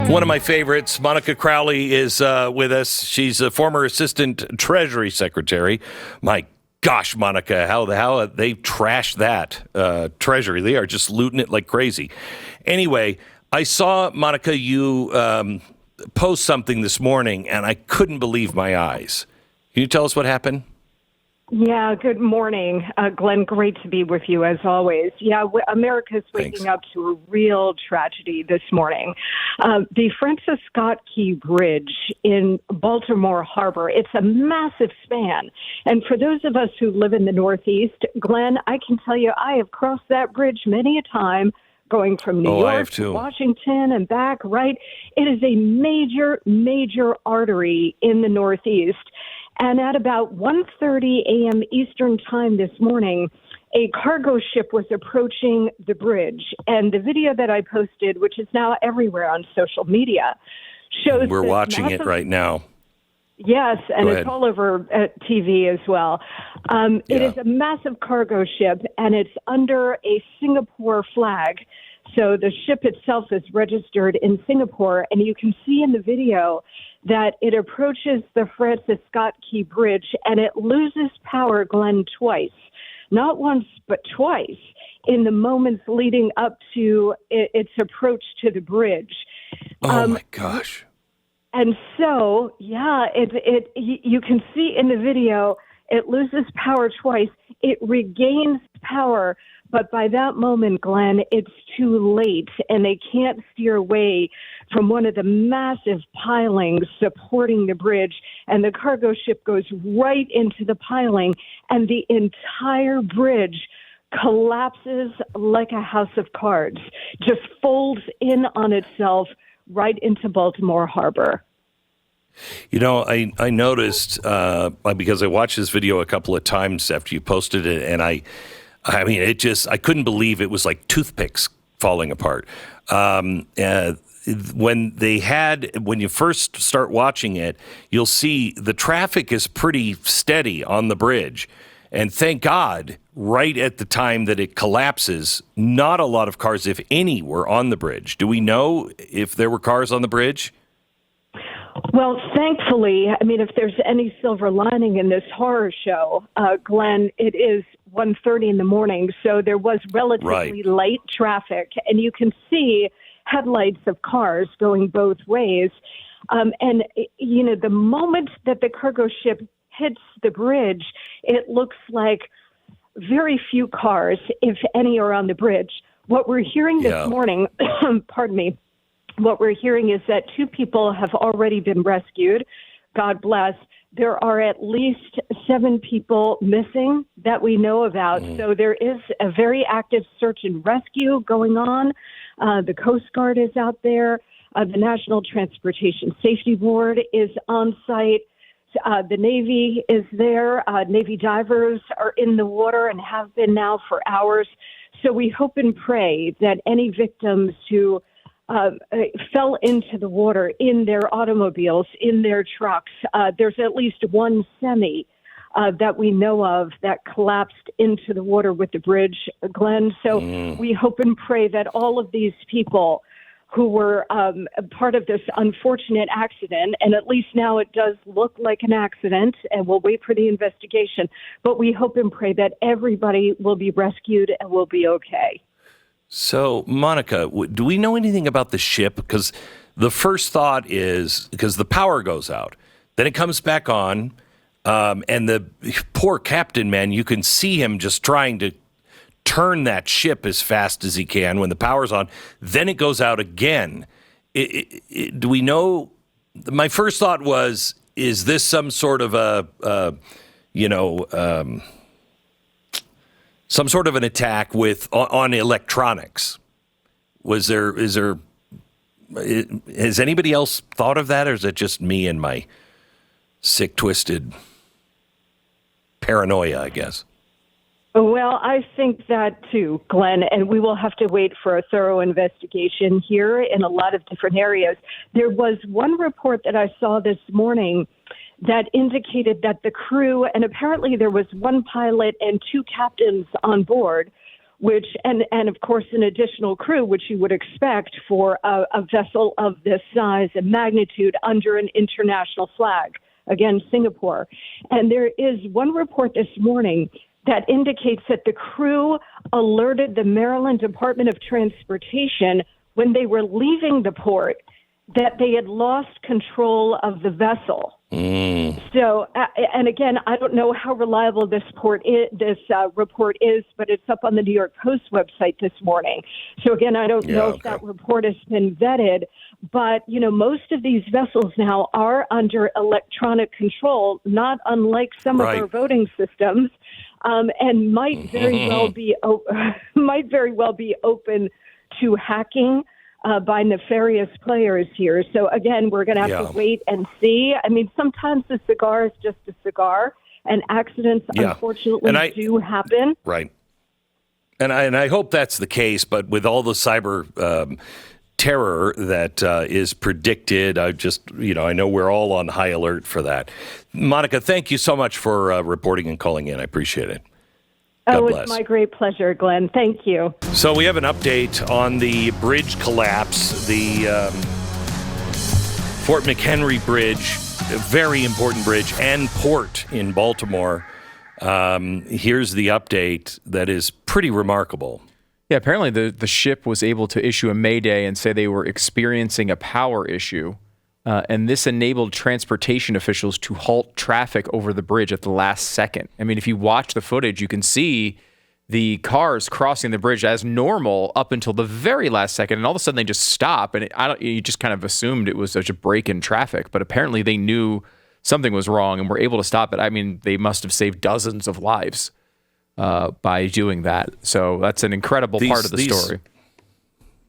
One of my favorites, Monica Crowley, is with us. She's a former Assistant Treasury Secretary. My gosh, Monica, how they trashed that Treasury. They are just looting it like crazy. Anyway, I saw, Monica, you post something this morning, and I couldn't believe my eyes. Can you tell us what happened? Yeah, good morning, Glenn. Great to be with you, as always. Yeah, America's waking up to a real tragedy this morning. The Francis Scott Key Bridge in Baltimore Harbor, it's a massive span. And for those of us who live in the Northeast, Glenn, I can tell you I have crossed that bridge many a time, going from New York to Washington and back, right? It is a major, major artery in the Northeast. And at about 1:30 a.m. Eastern time this morning, a cargo ship was approaching the bridge. And the video that I posted, which is now everywhere on social media, shows we're watching it right now. Yes, and it's all over TV as well. It is a massive cargo ship, and it's under a Singapore flag. So the ship itself is registered in Singapore, and you can see in the video that it approaches the Francis Scott Key Bridge, and it loses power, Glenn, twice. Not once, but twice in the moments leading up to its approach to the bridge. Oh, my gosh. And so, you can see in the video, it loses power twice. It regains power, but by that moment, Glenn, it's too late, and they can't steer away from one of the massive pilings supporting the bridge, and the cargo ship goes right into the piling, and the entire bridge collapses like a house of cards, just folds in on itself right into Baltimore Harbor. You know, I noticed, because I watched this video a couple of times after you posted it, and I mean, I couldn't believe it was like toothpicks falling apart. When you first start watching it, you'll see the traffic is pretty steady on the bridge. And thank God, right at the time that it collapses, not a lot of cars, if any, were on the bridge. Do we know if there were cars on the bridge? Well, thankfully, I mean, if there's any silver lining in this horror show, Glenn, it is 1:30 in the morning, so there was relatively light traffic, and you can see headlights of cars going both ways. And, you know, the moment that the cargo ship hits the bridge, it looks like very few cars, if any, are on the bridge. What we're hearing this morning, pardon me, what we're hearing is that 2 people have already been rescued. God bless. There are at least 7 people missing that we know about. So there is a very active search and rescue going on. The Coast Guard is out there. The National Transportation Safety Board is on site. The Navy is there. Navy divers are in the water and have been now for hours. So we hope and pray that any victims who fell into the water in their automobiles, in their trucks. There's at least one semi that we know of that collapsed into the water with the bridge, Glenn. So we hope and pray that all of these people who were part of this unfortunate accident, and at least now it does look like an accident, and we'll wait for the investigation, but we hope and pray that everybody will be rescued and will be okay. So, Monica, do we know anything about the ship? Because the first thought is, because the power goes out, then it comes back on, and the poor captain, man, you can see him just trying to turn that ship as fast as he can when the power's on. Then it goes out again. Do we know? My first thought was, is this some sort of some sort of an attack on electronics? Has anybody else thought of that, or is it just me and my sick, twisted paranoia, I guess? Well, I think that too, Glenn, and we will have to wait for a thorough investigation here in a lot of different areas. There was one report that I saw this morning that indicated that the crew, and apparently there was one pilot and 2 captains on board, which, and of course, an additional crew, which you would expect for a vessel of this size and magnitude under an international flag, again, Singapore. And there is one report this morning that indicates that the crew alerted the Maryland Department of Transportation when they were leaving the port that they had lost control of the vessel. So, and again, I don't know how reliable this report is, but it's up on the New York Post website this morning. So again, I don't know if that report has been vetted, but most of these vessels now are under electronic control, not unlike some of our voting systems, and might very well be open to hacking by nefarious players here. So again, we're going to have to wait and see. I mean, sometimes a cigar is just a cigar, and accidents unfortunately do happen. Right. And I hope that's the case, but with all the cyber terror that is predicted, I know we're all on high alert for that. Monica, thank you so much for reporting and calling in. I appreciate it. God bless. It's my great pleasure, Glenn. Thank you. So we have an update on the bridge collapse, the Fort McHenry Bridge, a very important bridge and port in Baltimore. Here's the update that is pretty remarkable. Yeah, apparently the ship was able to issue a mayday and say they were experiencing a power issue. And this enabled transportation officials to halt traffic over the bridge at the last second. I mean, if you watch the footage, you can see the cars crossing the bridge as normal up until the very last second, and all of a sudden they just stop. And you just kind of assumed it was such a break in traffic, but apparently they knew something was wrong and were able to stop it. I mean, they must have saved dozens of lives by doing that. So that's an incredible part of the story.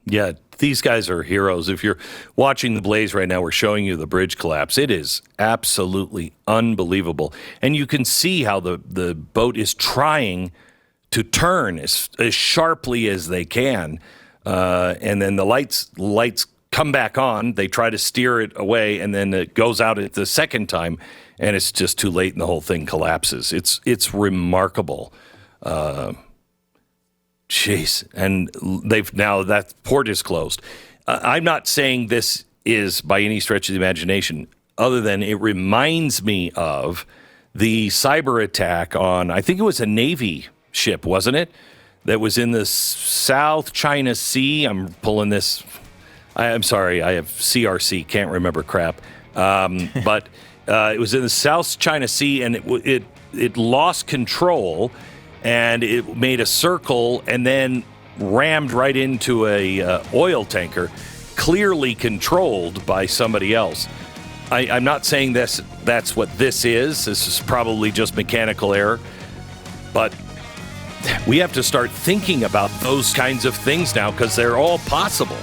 Yeah, these guys are heroes. If you're watching the Blaze right now, we're showing you the bridge collapse. It is absolutely unbelievable. And you can see how the boat is trying to turn as sharply as they can. And then the lights come back on. They try to steer it away, and then it goes out at the second time, and it's just too late, and the whole thing collapses. It's remarkable. Jeez. And that port is closed. I'm not saying this is by any stretch of the imagination, other than it reminds me of the cyber attack on, I think it was a Navy ship, wasn't it? That was in the South China Sea. I'm pulling this. I'm sorry. I have CRC. Can't remember crap. But it was in the South China Sea, and it lost control. And it made a circle and then rammed right into a oil tanker, clearly controlled by somebody else. I'm not saying that's what this is. This is probably just mechanical error. But we have to start thinking about those kinds of things now because they're all possible.